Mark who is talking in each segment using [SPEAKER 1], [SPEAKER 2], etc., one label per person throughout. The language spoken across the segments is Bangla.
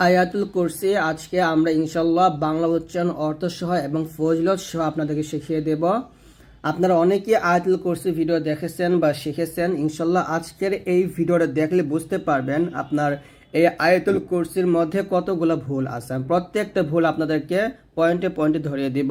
[SPEAKER 1] আয়াতুল কুরসি আজকে আমরা ইনশাল্লাহ বাংলা উচ্চারণ অর্থ সহ এবং ফজিলত সহ আপনাদেরকে শিখিয়ে দেব। আপনারা অনেকেই আয়াতুল কুরসি ভিডিও দেখেছেন বা শিখেছেন। ইনশাল্লাহ আজকের এই ভিডিওটা দেখলে বুঝতে পারবেন আপনার এই আয়াতুল কুরসির মধ্যে কতগুলো ভুল আছে। প্রত্যেকটা ভুল আপনাদেরকে পয়েন্টে পয়েন্টে ধরিয়ে দিব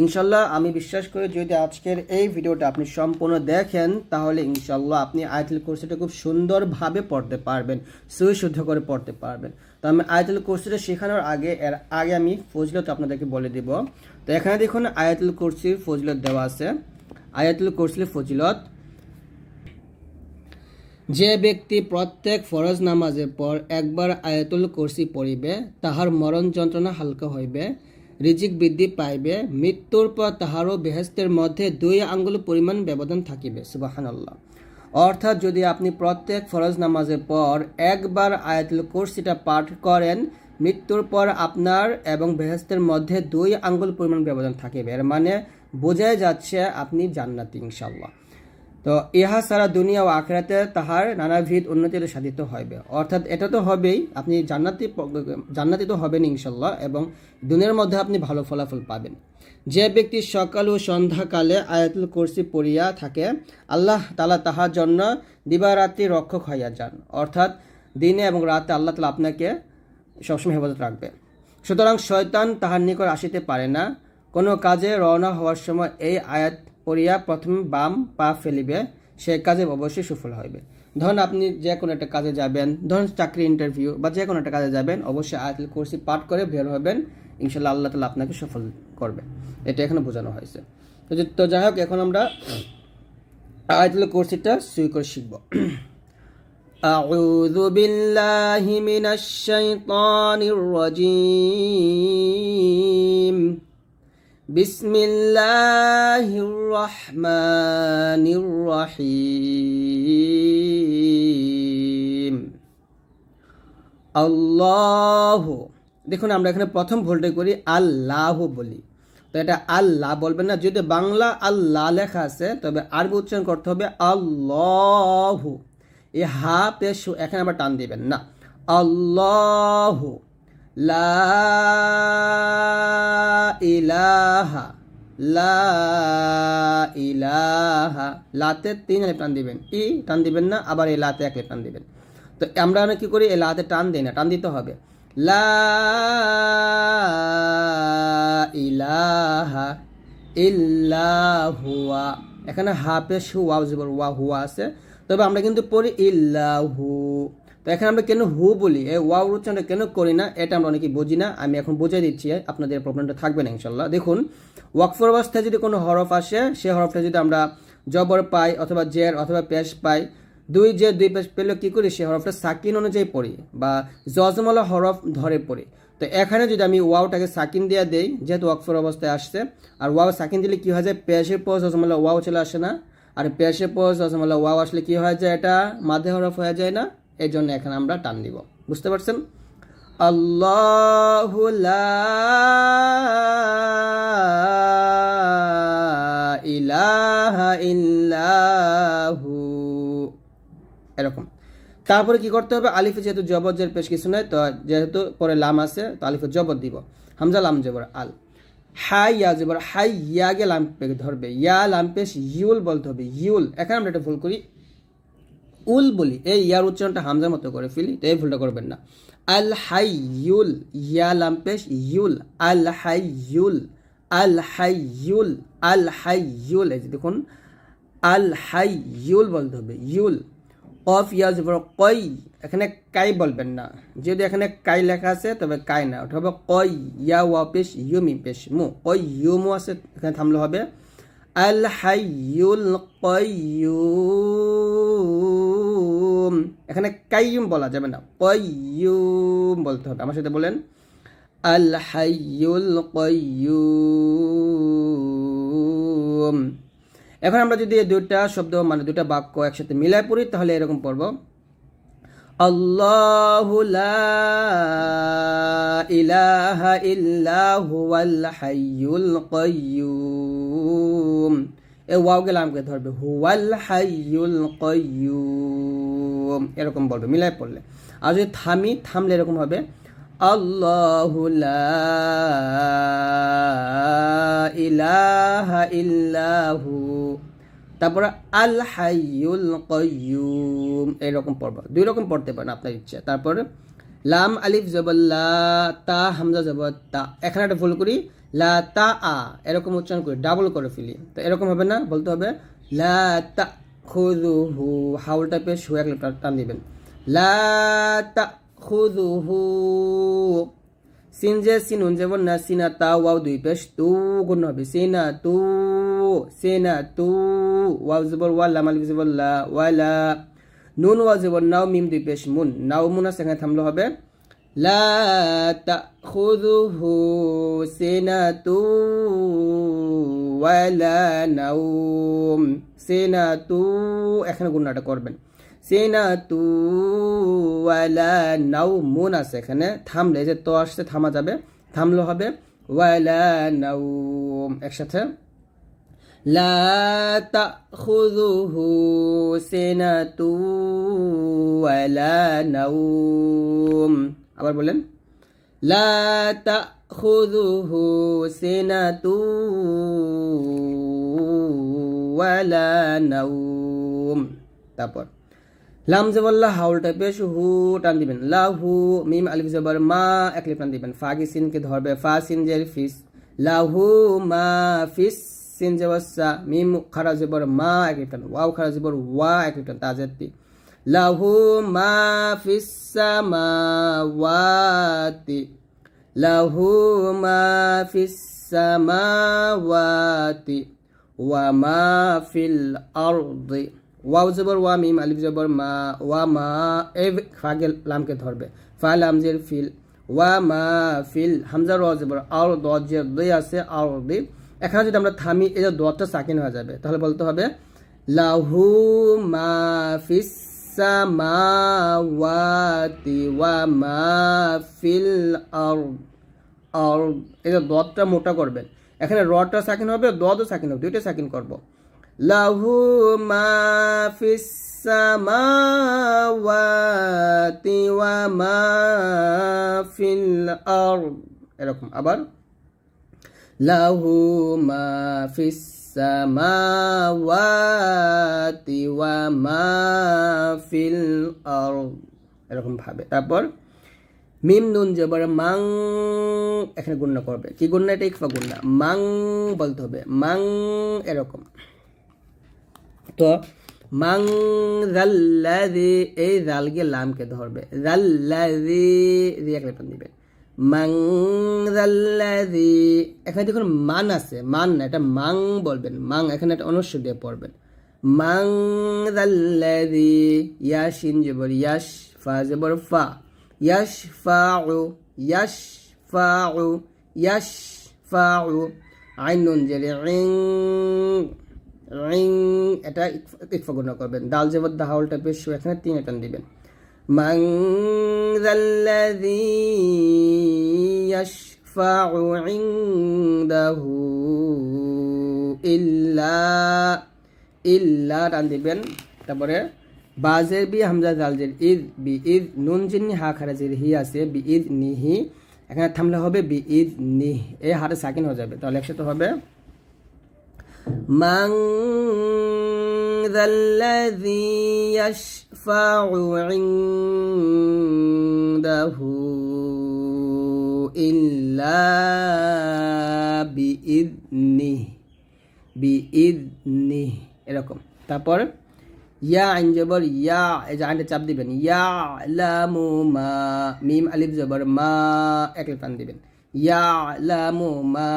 [SPEAKER 1] ইনশাল্লাহ। আমি বিশ্বাস করি যদি আজকের এই ভিডিওটা আপনি সম্পূর্ণ দেখেন তাহলে ইনশাল্লাহ আপনি আয়াতুল কুরসিটা খুব সুন্দরভাবে পড়তে পারবেন, সুশুদ্ধ করে পড়তে পারবেন। তো আমি আয়াতুল কুরসিটা শেখানোর এর আগে আমি ফজিলত আপনাদেরকে বলে দিব। তো এখানে দেখুন আয়াতুল কুরসির ফজিলত দেওয়া আছে। আয়াতুল কুরসির ফজিলত: যে ব্যক্তি প্রত্যেক ফরজ নামাজের পর একবার আয়াতুল কুরসি পড়িবে তাহার মরণ যন্ত্রণা হালকা হইবে, রিজিক বৃদ্ধি পাইবে, মৃত্যুর পর তাহারও বেহেশতের মধ্যে 2 আঙ্গুল পরিমাণ ব্যবধান থাকিবে। সুবহানাল্লাহ। অর্থাৎ যদি আপনি প্রত্যেক ফরজ নামাজের পর একবার আয়াতুল কুরসিটা পাঠ করেন, মৃত্যুর পর আপনার এবং বেহেশতের মধ্যে 2 আঙ্গুল পরিমাণ ব্যবধান থাকিবে। এর মানে বোঝাই যাচ্ছে আপনি জান্নাতি ইনশাআল্লাহ। তো ইহা সারা দুনিয়া ও আখিরাতে তাহার নানাবিধ উন্নতিতে সাধিত হইবে। অর্থাৎ এটা তো হবেই, আপনি জান্নাতি তো হবেন ইনশাল্লাহ, এবং দুনিয়ার মধ্যে আপনি ভালো ফলাফল পাবেন। যে ব্যক্তি সকাল ও সন্ধ্যাকালে আয়াতুল কুরসি পড়িয়া থাকে, আল্লাহ তাআলা তাহার জন্য দিবারাত্রি রক্ষক হইয়া যান। অর্থাৎ দিনে এবং রাতে আল্লাহ তাআলা আপনাকে সবসময় হেফাজত রাখবে। সুতরাং শয়তান তাহার নিকট আসিতে পারে না। কোনো কাজে রওনা হওয়ার সময় এই আয়াত পড়িয়া প্রথমে বাম পা ফেলিবে, সে কাজে অবশ্যই সফল হইবে। ধরুন আপনি যে কোনো একটা কাজে যাবেন, ধরুন চাকরি ইন্টারভিউ বা যে কোনো একটা কাজে যাবেন, অবশ্যই আয়াতুল কুরসি পাঠ করে বের হবেন, ইনশাল্লাহ আল্লাহ তাআলা আপনাকে সফল করবে। এটা এখানে বোঝানো হয়েছে। তো যাই হোক, এখন আমরা আয়াতুল কুরসিটা শুরু করে শিখব। আউযু বিল্লাহি মিনাশ শাইতানির রাজীম। বিসমিল্লাহির রহমানির রহিম। আল্লাহ। দেখুন আমরা এখানে প্রথম ভুলটা করি, আল্লাহ বলি। তো এটা আল্লাহ বলবেন না। যদি বাংলা আল্লাহ লেখা আছে তবে আরবি উচ্চারণ করতে হবে আল্লাহ। এই হা পেশ এখানে আবার টান দিবেন না। আল্লাহ। লা ইলাহা, লা ইলাহা। লাতে 3 আলিফ টান দিবেন, ই টান দিবেন না, আবার এই লাতে 1 আলিফ টান দিবেন। তো আমরা কি করি, এই লাতে টান দেই না, টান দিতে হবে লা ইলাহা ইল্লাহুয়া। এখানে হা পেশ ওয়া জবর ওয়া হুয়া আছে, তবে আমরা কিন্তু পড়ি ইল্লাহু। তো এখানে আমরা কেন হু বলি, এই ওয়াও উচ্চারণটা কেন করি না, এটা আমরা অনেকেই বুঝি না। আমি এখন বুঝিয়ে দিচ্ছি, আপনাদের প্রবলেমটা থাকবে না ইনশাল্লাহ। দেখুন, ওয়াকফের অবস্থায় যদি কোনো হরফ আসে, সে হরফটা যদি আমরা জবর পাই অথবা জের অথবা পেশ পাই, 2 জের 2 পেশ পেলে কি করি, সে হরফটা সাকিন অনুযায়ী পড়ি বা জজমলা হরফ ধরে পড়ি। তো এখানে যদি আমি ওয়াওটাকে সাকিন দিয়ে দেই, যেহেতু ওয়াকফের অবস্থায় আসছে, আর ওয়াও সাকিন দিলে কি হয়ে যায়, পেশের পর জজমলা ওয়াও চলে আসে না, আর পেশের পর জজমলা ওয়াও আসলে কি হয়ে যায়, এটা মাঝে হরফ হয়ে যায় না। এই জন্য এখানে আমরা টান দিব। বুঝতে পারছেন? আল্লাহু লা ইলাহা ইল্লাহু, এরকম। তারপরে কি করতে হবে, আলিফে যেহেতু জবর জের পেশ কিছু নাই, তো যেহেতু পরে লাম আছে তো আলিফে জবর দিব। হামজা লাম জবর আল। হাই ইয়া জবর হাই, ইয়া গে লাম পেশ ধরবে, ইয়া লাম পেশ ইউল বলতে হবে, ইউল। এখানে আমরা একটা ভুল করি, উল বলি, এই ইয়ার উচ্চারণটা হামজার মতো করে ফেলি, তো এই ভুলটা করবেন না। আল হাইয়ুল, ইয়া লাম পেশ ইউল, আল হাইয়ুল, আল হাইয়ুল, আল হাইয়ুল। এই যে দেখুন, আল হাইয়ুল বলতে হবে, ইউল। কফ ইয়া জবর কই, এখানে কাই বলবেন না। যদি এখানে কাই লেখা আছে তবে কাই না, ওটা হবে কই। ইয়া ওয়া পেশ ইউমি পেশ মু, কই ইউমু আছে, এখানে থামলে হবে আল হাইয়ুল কাইয়ুম। এখানে কাইয়ুম বলা যাবে না, কাইয়ুম বলতে হবে। আমার সাথে বলেন, আল হাইয়ুল কাইয়ুম। এখন আমরা যদি এই 2টা শব্দ মানে 2টা বাক্য একসাথে মিলাই পড়ি তাহলে এরকম পড়ব, আল্লাহু লা ইলাহা ইল্লা হুয়াল হাইয়ুল কাইয়ুম। এই ওয়াও কে লামকে ধরবে, হুয়াল হাইয়ুল কাইয়ুম, এরকম বলবে মিলাই পড়লে। আর যদি থামলে এরকম হবে, আল্লাহু লা ইলাহা ইল্লাহু। তারপরে আল হাইয়ুল কাইয়ুম, এরকম পড়বা। দুই রকম পড়তে পারেন আপনার ইচ্ছা। তারপরে লাম আলিফ জবর লা, তা হামজা জবর তা। এখানে একটা ভুল করি, লা তা আ এরকম উচ্চারণ করি, ডাবল করে ফেলি। তো এরকম হবে না, বলতে হবে লা তা খুযুহু, হাউলটা পেশ হয়ে গেলে টান দিবেন। লা তা খুযুহু। সিন যে সিনুন যেমন না, সিনা তা ওয়াও দুই পেশ, তু গুণ হবে, সিনা তু, সিনা তু। ওয়াও জবর ওয়া, লাম আলিফ জবর লা, ওয়ালা। নুন ওয়াও জবর নাও, মিম দুই পেশ মুন, নাও মুন আছে, এখানে থামলে হবে লা তাখুযুহু সিনাতু ওয়ালা নাওম। সিনাতু এখানে গুণাটা করবেন, সিনাতু ওয়ালা নাওমুন আছে, এখানে থামলে যে তো আসছে থামা যাবে, থামলে হবে ওয়ালা নাওম। একসাথে লা তাখুযুহু সিনাতু ওয়ালা নাওম। আবার বলেন লা তাখুযুহু সিনাতু ওয়ালা নাওম। তারপর লাম জবল্লা হাউলটা পেশ, হু টান দিবেন, লাহু। মিম আলিফ জবর মা, এক লিপ টান দিবেন, ফাগি সিনকে ধরবে, ফা সিন জের ফিস, লাহু মা ফিস। সিন জবর সা, মিম খারা জবর মা, এক লিপ টান, ওয়াও খারা জবর ওয়া, এক লিপ টান, তাজাতি, লাহু মা ফিস সামাওয়াতি, লাহু মা ফিস সামাওয়াতি ওয়া মা ফিল আরদি। ওয়াও জবর ওয়া, মিম আলিফ জবর মা, ওয়া মা এ ফাগে লামকে ধরবে, ফা লাম জের ফিল, ওয়া মা ফিল, হামজা র জবর আর, দ জের দুই আছে আর দি। এখানে যদি আমরা থামি, এই যে দটা সাকিন হয়ে যাবে, তাহলে বলতে হবে লাহু মা ফিস সামাওয়াতি ওয়া মা ফিল আরদ। আর এই যে দটা মোটা করবেন, এখানে রটা সাকিন হবে, দও সাকিন হবে, দুইটা সাকিন করব। লাহু মা ফিস সামাওয়াতি ওয়া মা ফিল আরদ, এরকম। আবার লাহু মা ফিস সামাওয়াতি ওয়া মা ফিল আরদ, এরকম ভাবে। তারপর মিম নুন জবর মাং, এখানে গুণনা করবে, কি গুণনা? এটা ইকফা গুণনা, মাং বলতে হবে, মাং এরকম। তো মাং যাল্লাযী, এই জালকে লামকে ধরবে, যাল্লাযী দিয়ে এক লেপন দিবে, মাং যাল্লাযী। এখানে দেখুন মান আছে, মান না, এটা মাং বলবেন, মাং এখানে একটা অনুস্বর দিয়ে পড়বেন, মাং যাল্লাযী। ইয়াশিন জবর ইয়াশ, ফা জবর ফা, ইয়াশফাউ, ইয়াশফাউ, ইয়াশফাউ। আইন নুন জের ইং, ইং, এটা ইকফা গুণা করবেন। দাল জবর দা, হাউলটা পেশ, এখানে তিন টান দিবেন, মান যাল্লাযী ইয়াশফাউ ইনদাহু ইল্লা, ইল্লা টান দিবেন। তারপরে বাজের বি, হামজা জাল জের ইদ, বি ইদ, নুন জিন্নি হা খারা জের হি আছে, বি ইদ নিহি, এখানে থামলে হবে বি ইদ নিহ, এই হাতে সাকিন হয়ে যাবে, তাহলে একসাথে হবে মান যাল্লাযী ইয়াশফাউ ইনদাহু ইল্লা বিইযনিহি, বিইযনিহি, এরকম। তারপর ইয়া আইন জবর ইয়া, এই যে আইনটা চাপ দিবেন, ইয়ালামু মা, মিম আলিফ জবর মা, এক টান দিবেন, ইয়ালামু মা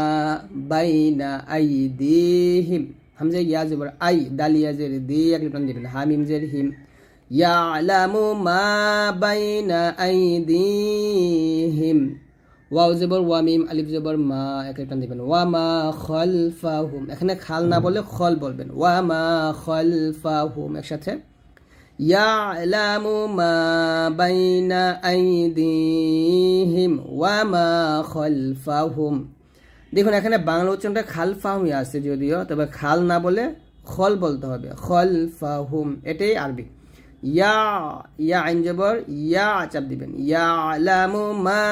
[SPEAKER 1] বাইনা আইদিহিম। হামজা ইয়া জবর আই, দালিয়া জের দি, এক টান দিবেন, হামিম জের হিম, ইয়ালামু মা বাইনা আইদিহিম। ওয়াও জবর ওয়া, মিম আলিফ জবর মা, এক টান দিবেন, ওয়া মা খালফাহুম, এখানে খাল না বলে খল বলবেন, ওয়া মা খালফাহুম, একসাথে ইয়ালামু মা বাইনা আইদিহিম ওয়া মা খালফাহুম। দেখুন এখানে বাংলা উচ্চারণটা খালফাহুম আছে যদিও, তবে খাল না বলে খল বলতে হবে, খলফাহুম, এটাই আরবি। ইয়া আইন জবর ইয়া চাপ দিবেন ইয়ালামু মা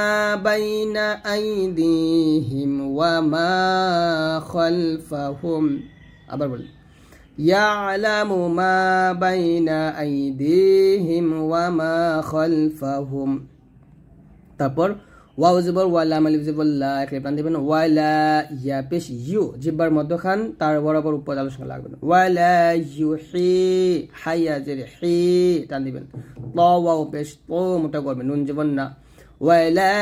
[SPEAKER 1] বাইনা আইদিহিম ওয়া মা খালফাহুম আবার বলি ইয়ালামু মা বাইনা আইদিহিম ওয়া মা খালফাহুম তারপর ওয়াও জবর ওয়া লাম আলিফ জবর লা একলে প্রাণ দিবেন ওয়ালা ইয়া পেশ ইউ জিব্বার মধ্যখান তার বরাবর উপর আলোচনা লাগবেন ওয়ালা ইউহি হাইয়া জের হি টান দিবেন ত ওয়াও পেশ তো মোটা করবেন নুন জবর না ওয়ালা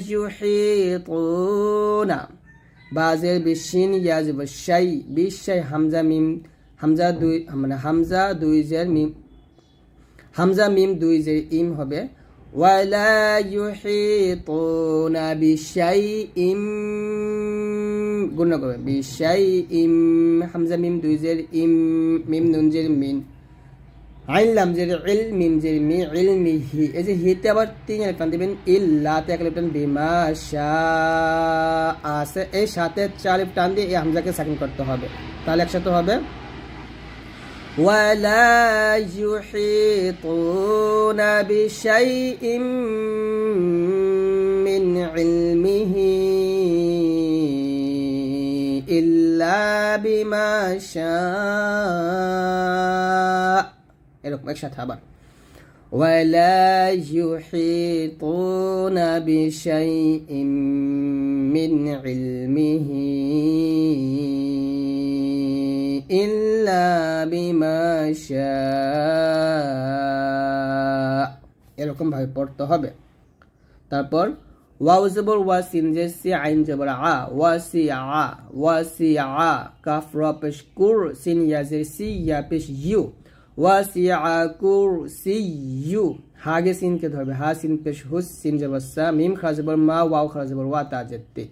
[SPEAKER 1] ইউহিতুনা বাজের বিশিন ইয়া জবর শাই বিশাই হামজা মিম হামজা দুই মানে হামজা দুই জের মিম হামজা মিম দুই জের ইম হবে ওয়ালা ইউহিতুনা বিশাইইম গুণ করবে বিশাইইম হামজা মিম দুই জের ইম মিম নুন জের মিন আইন লাম জের ইল মিম জের মি ইলমিহি এই যে হিতে আবার তিন আলিফ টান দিবেন ইল্লাতে এক আলিফ টান বিমা শা আছে এই সাথে চার আলিফ টান দিয়ে এই হামজাকে সাকিন করতে হবে তাহলে একসাথে হবে ولا يحيطون بشيء من علمه إلا بما شاء এরকম একসাথে আবার ولا يحيطون بشيء من علمه ইল্লা বিমা শাআ এরকম ভাবে পড়তে হবে তারপর ওয়াও জবর ওয়া সিন জের সি আইন জবর আ ওয়াসিআ কাফ রা পেশ কুর সিন ইয়া জের সি ইয়া পেশ ইউ ওয়াসিআ কুরসিয়ু হাগে সিন কে ধরবে হা সিন পেশ হুস সিন জবর সা মিম খা জবর মা ওয়াও খা জবর ওয়া তা জেতে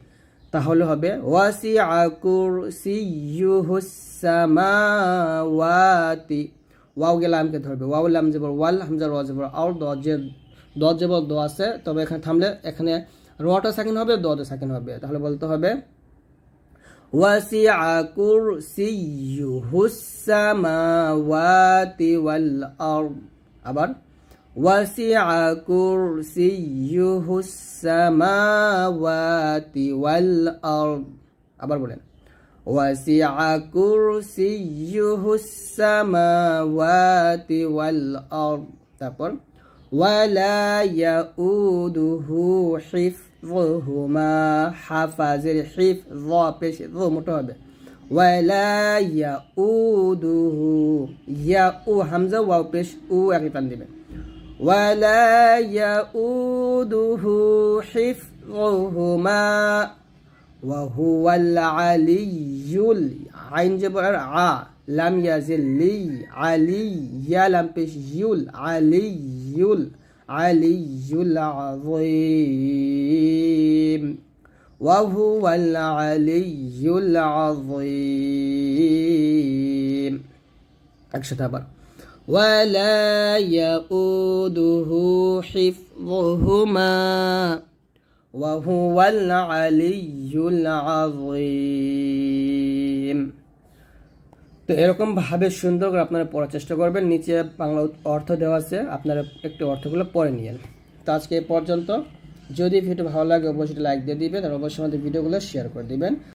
[SPEAKER 1] তাহলে হবে ওয়াসিআ কুরসিয়ুহুস সামাওয়াতি ওয়াও কে লাম কে ধরবে ওয়াও লাম জবর ওয়াল হামজা র জবর আর দ জবর দ আছে তবে এখানে থামলে এখানে রটা সাকিন হবে দটা সাকিন হবে তাহলে বলতে হবে ওয়াসিআ কুরসিয়ুহুস সামাওয়াতি ওয়াল আরদ আবার ওয়াসিআ কুরসিয়ুহুস সামাওয়াতি ওয়াল আরদ আবার বলেন ওয়াসিআ কুরসিয়ুহুস সামাওয়াতি ওয়াল আরদ তারপর ওয়ালা ইয়াউদুহু হিফযুহুমা হাফাজের হিফয পেশ য মোটা হবে ওয়ালা ইয়াউদুহু ইয়াউ হামজা ওয়াও পেশ উ একই টান দিবেন ولا يؤوده حفظهما وهو العلي عين جبر ع لم يزل لي علي يا لم بش يول علي العظيم وهو العلي العظيم أكشتابر ولا يؤوده حفظهما وهو العلي العظيم তো এরকম ভাবে সুন্দর করে আপনারা পড়ার চেষ্টা করবেন নিচে বাংলা অর্থ দেওয়া আছে আপনারা একটু অর্থগুলো পড়ে নিয়েন তো আজকে এই পর্যন্ত যদি ভিডিও ভালো লাগে অবশ্যই লাইক দিয়ে দিবেন আর অবশ্যই আমাদের ভিডিওগুলো শেয়ার করে দিবেন